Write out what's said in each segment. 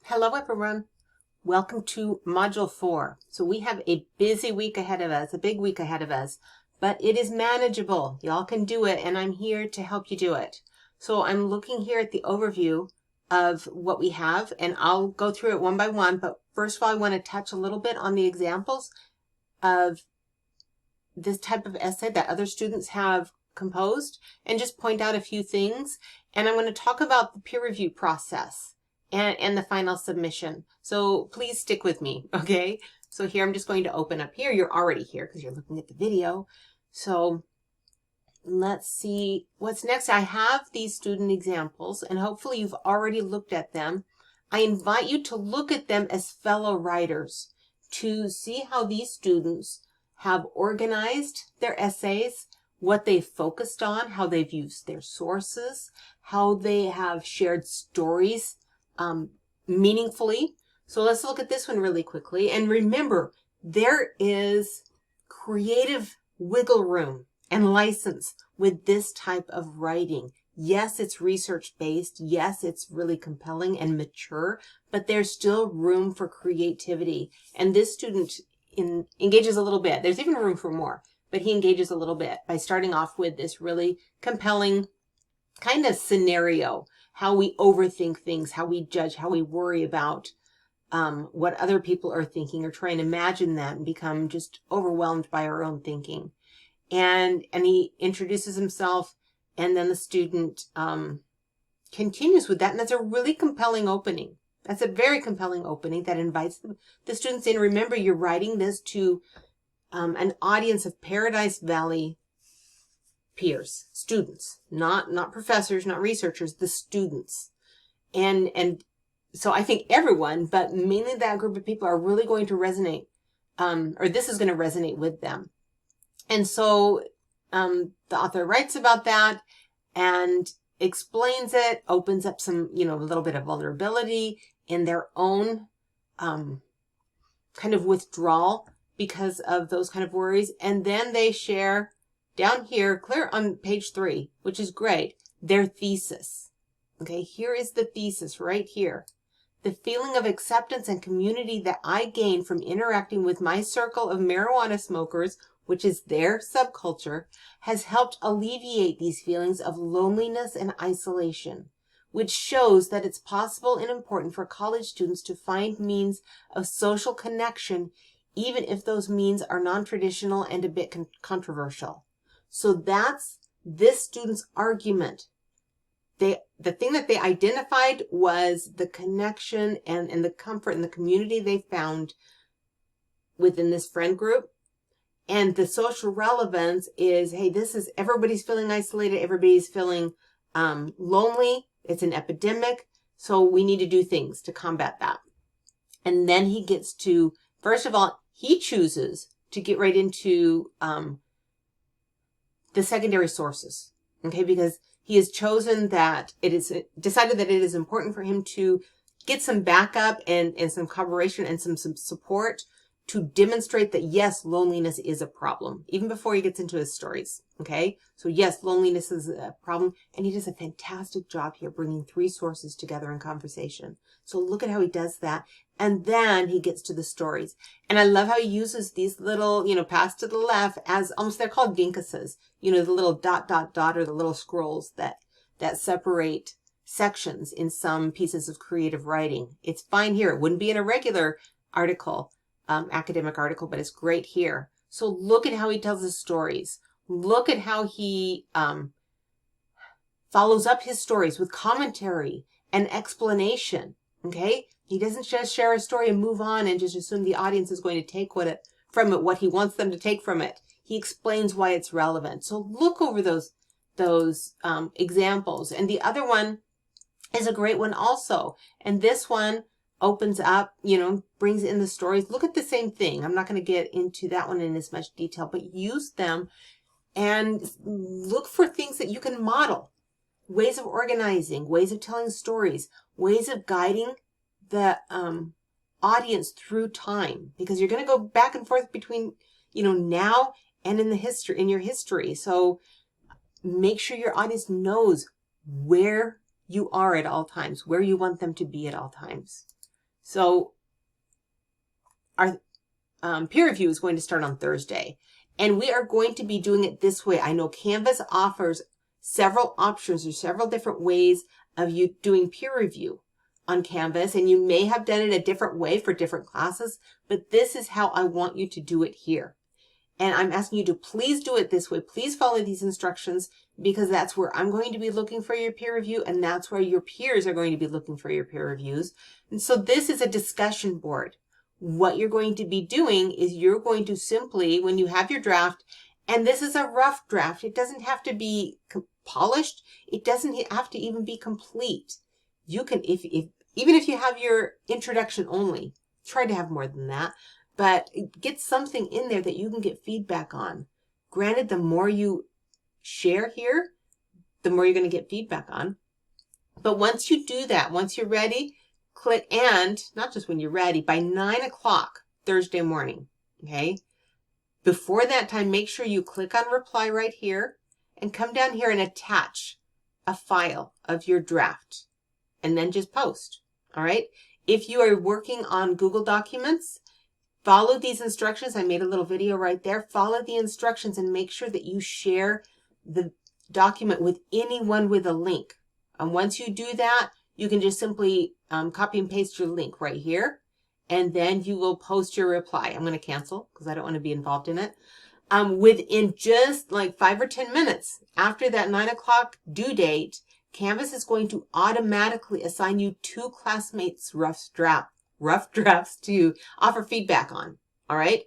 Hello everyone. Welcome to Module 4. So we have a busy week ahead of us, a big week ahead of us, but it is manageable. Y'all can do it, and I'm here to help you do it. So I'm looking here at the overview of what we have, and I'll go through it one by one, but first of all, I want to touch a little bit on the examples of this type of essay that other students have composed, and just point out a few things. And I'm going to talk about the peer review process and the final submission. So please stick with me, okay? So here I'm just going to open up here. You're already here because you're looking at the video. So let's see what's next. I have these student examples, and hopefully you've already looked at them. I invite you to look at them as fellow writers to see how these students have organized their essays, what they've focused on, how they've used their sources, how they have shared stories meaningfully. So let's look at this one really quickly. And remember, there is creative wiggle room and license with this type of writing. Yes, it's research-based. Yes, it's really compelling and mature, but there's still room for creativity. And this student engages a little bit. There's even room for more, but he engages a little bit by starting off with this really compelling kind of scenario, how we overthink things, how we judge, how we worry about what other people are thinking, or try and imagine that and become just overwhelmed by our own thinking. And he introduces himself, and then the student continues with that. And that's a really compelling opening. That's a very compelling opening that invites the students in. Remember, you're writing this to an audience of Paradise Valley peers, students, not professors, not researchers, the students. And so I think everyone, but mainly that group of people, are really going to resonate, or this is going to resonate with them. And so the author writes about that and explains it, opens up some, a little bit of vulnerability in their own kind of withdrawal because of those kind of worries. And then they share down here, clear on page 3, which is great, their thesis. Okay, here is the thesis right here. The feeling of acceptance and community that I gain from interacting with my circle of marijuana smokers, which is their subculture, has helped alleviate these feelings of loneliness and isolation, which shows that it's possible and important for college students to find means of social connection, even if those means are non-traditional and a bit controversial. So that's this student's argument. The thing that they identified was the connection and the comfort and the community they found within this friend group. And the social relevance is, hey, everybody's feeling isolated. Everybody's feeling lonely. It's an epidemic. So we need to do things to combat that. And then he gets to, first of all, he chooses to get right into the secondary sources, okay, because he has chosen that decided that it is important for him to get some backup and some corroboration and some support to demonstrate that, yes, loneliness is a problem, even before he gets into his stories, okay? So yes, loneliness is a problem, and he does a fantastic job here bringing 3 sources together in conversation. So look at how he does that. And then he gets to the stories. And I love how he uses these little, pass to the left as almost, they're called dinkuses, the little dot, dot, dot, or the little scrolls that separate sections in some pieces of creative writing. It's fine here. It wouldn't be in a regular article, academic article, but it's great here. So look at how he tells his stories. Look at how he follows up his stories with commentary and explanation, okay? He doesn't just share a story and move on and just assume the audience is going to take from it what he wants them to take from it. He explains why it's relevant. So look over those examples. And the other one is a great one also. And this one opens up, brings in the stories. Look at the same thing. I'm not going to get into that one in as much detail, but use them and look for things that you can model. Ways of organizing, ways of telling stories, ways of guiding the audience through time, because you're going to go back and forth between, now and in your history. So make sure your audience knows where you are at all times, where you want them to be at all times. So our peer review is going to start on Thursday, and we are going to be doing it this way. I know Canvas offers several options or several different ways of you doing peer review on Canvas, and you may have done it a different way for different classes, but this is how I want you to do it here. And I'm asking you to please do it this way. Please follow these instructions, because that's where I'm going to be looking for your peer review, and that's where your peers are going to be looking for your peer reviews. And so this is a discussion board. What you're going to be doing is you're going to simply, when you have your draft, and this is a rough draft, it doesn't have to be polished. It doesn't have to even be complete. You can, even if you have your introduction only, try to have more than that, but get something in there that you can get feedback on. Granted, the more you share here, the more you're going to get feedback on. But once you do that, once you're ready, click, and not just when you're ready, by 9 o'clock Thursday morning, okay? Before that time, make sure you click on reply right here and come down here and attach a file of your draft, and then just post, all right? If you are working on Google Documents, follow these instructions. I made a little video right there. Follow the instructions and make sure that you share the document with anyone with a link. And once you do that, you can just simply copy and paste your link right here, and then you will post your reply. I'm going to cancel because I don't want to be involved in it. Within just like 5 or 10 minutes after that 9 o'clock due date, Canvas is going to automatically assign you 2 classmates' rough drafts to offer feedback on. All right.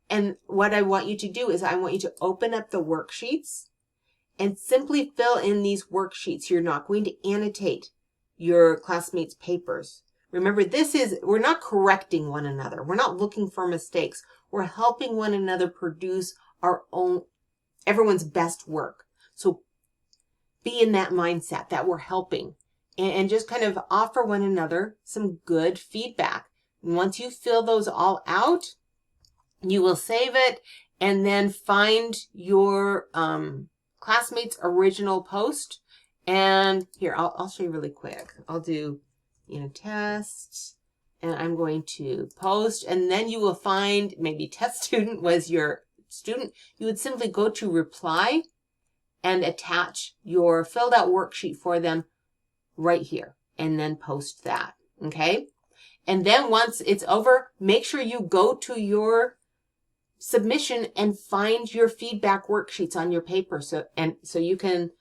And what I want you to do is I want you to open up the worksheets and simply fill in these worksheets. You're not going to annotate your classmates' papers. Remember, we're not correcting one another. We're not looking for mistakes. We're helping one another produce everyone's best work. So be in that mindset that we're helping, and just kind of offer one another some good feedback. And once you fill those all out, you will save it and then find your classmates' original post. And here, I'll show you really quick. I'll do, test, and I'm going to post, and then you will find maybe test student was your student. You would simply go to reply and attach your filled out worksheet for them right here, and then post that. Okay. And then once it's over, make sure you go to your submission and find your feedback worksheets on your paper. So you can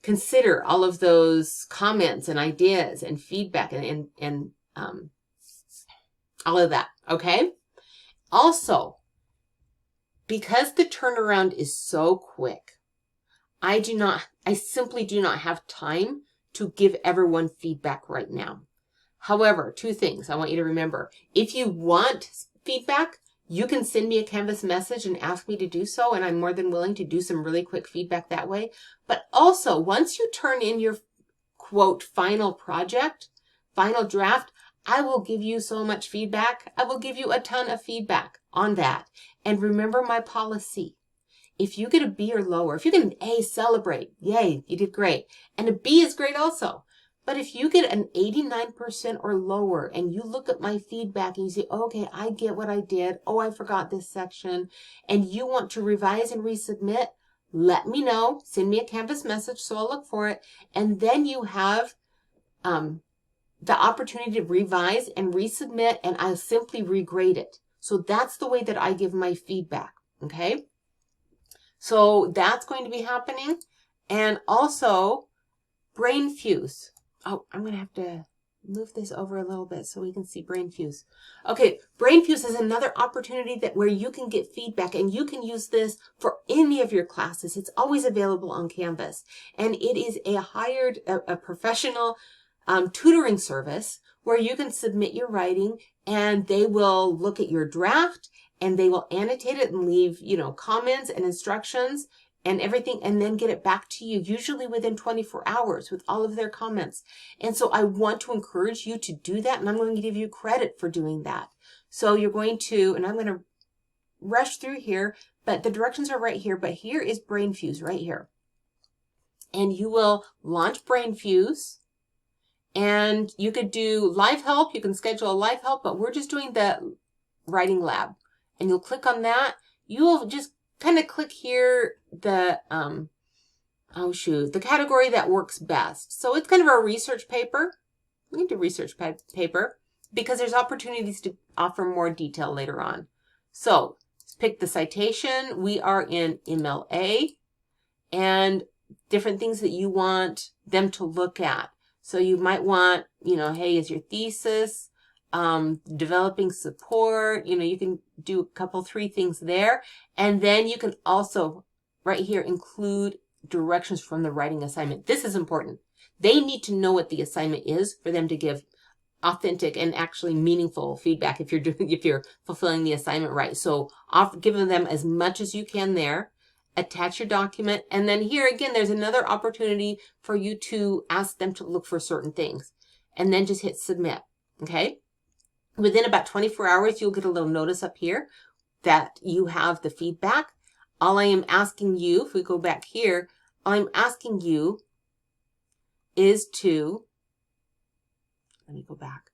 consider all of those comments and ideas and feedback and all of that. Okay. Also, because the turnaround is so quick, I simply do not have time to give everyone feedback right now. However, 2 things I want you to remember. If you want feedback, you can send me a Canvas message and ask me to do so, and I'm more than willing to do some really quick feedback that way. But also, once you turn in your, quote, final project, final draft, I will give you so much feedback. I will give you a ton of feedback on that. And remember my policy. If you get a B or lower, if you get an A, celebrate. Yay, you did great. And a B is great also. But if you get an 89% or lower and you look at my feedback and you say, okay, I get what I did. Oh, I forgot this section. And you want to revise and resubmit, let me know. Send me a Canvas message so I'll look for it. And then you have the opportunity to revise and resubmit, and I'll simply regrade it. So that's the way that I give my feedback. Okay. So that's going to be happening. And also Brain Fuse. Oh, I'm going to have to move this over a little bit so we can see Brain Fuse. Okay, Brain Fuse is another opportunity where you can get feedback, and you can use this for any of your classes. It's always available on Canvas, and it is a professional tutoring service where you can submit your writing, and they will look at your draft, and they will annotate it and leave, comments and instructions and everything, and then get it back to you, usually within 24 hours with all of their comments. And so I want to encourage you to do that, and I'm going to give you credit for doing that. So you're going to, and I'm going to rush through here, but the directions are right here, but here is Brain Fuse right here. And you will launch Brain Fuse, And you could do live help. You can schedule a live help, but we're just doing the writing lab. And you'll click on that. You'll just kind of click here the, the category that works best. So it's kind of a research paper. We can do research paper because there's opportunities to offer more detail later on. So pick the citation. We are in MLA and different things that you want them to look at. So you might want, hey, is your thesis, developing support, you can do three things there. And then you can also right here include directions from the writing assignment. This is important. They need to know what the assignment is for them to give authentic and actually meaningful feedback if you're fulfilling the assignment right. So giving them as much as you can there. Attach your document, and then here again there's another opportunity for you to ask them to look for certain things, and then just hit submit. Okay, within about 24 hours you'll get a little notice up here that you have the feedback. All I am asking you, if we go back here, all I'm asking you is to, let me go back,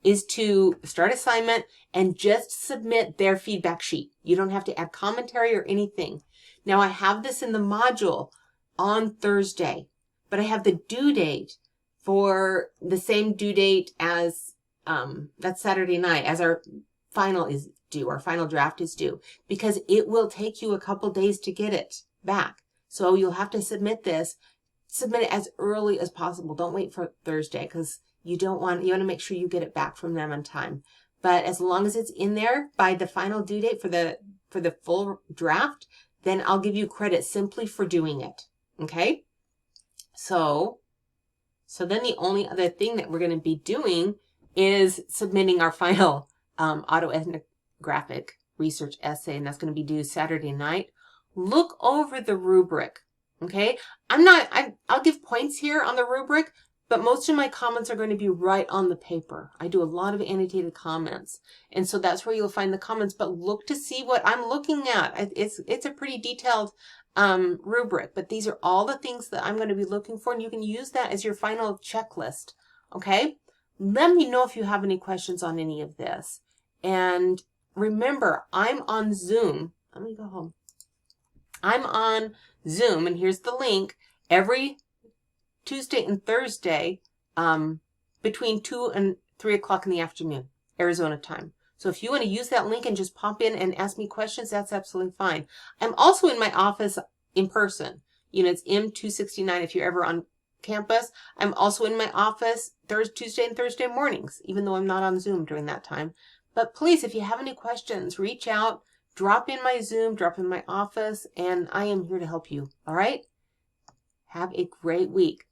is to start assignment and just submit their feedback sheet. You don't have to add commentary or anything. Now I have this in the module on Thursday, but I have the due date for the same due date as, that's Saturday night, as our final is due, our final draft is due, because it will take you a couple days to get it back. So you'll have to submit it as early as possible. Don't wait for Thursday because you want to make sure you get it back from them on time. But as long as it's in there by the final due date for the full draft, then I'll give you credit simply for doing it. Okay? So then the only other thing that we're going to be doing is submitting our final autoethnographic research essay, and that's going to be due Saturday night. Look over the rubric. Okay? I'll give points here on the rubric, but most of my comments are going to be right on the paper. I do a lot of annotated comments. And so that's where you'll find the comments, but look to see what I'm looking at. It's a pretty detailed rubric, but these are all the things that I'm going to be looking for, and you can use that as your final checklist. Okay? Let me know if you have any questions on any of this. And remember, I'm on Zoom. Let me go home. I'm on Zoom, and here's the link, every Tuesday and Thursday between 2 and 3 o'clock in the afternoon, Arizona time. So if you want to use that link and just pop in and ask me questions, that's absolutely fine. I'm also in my office in person. It's M269 if you're ever on campus. I'm also in my office Tuesday and Thursday mornings, even though I'm not on Zoom during that time. But please, if you have any questions, reach out, drop in my Zoom, drop in my office, and I am here to help you. All right? Have a great week.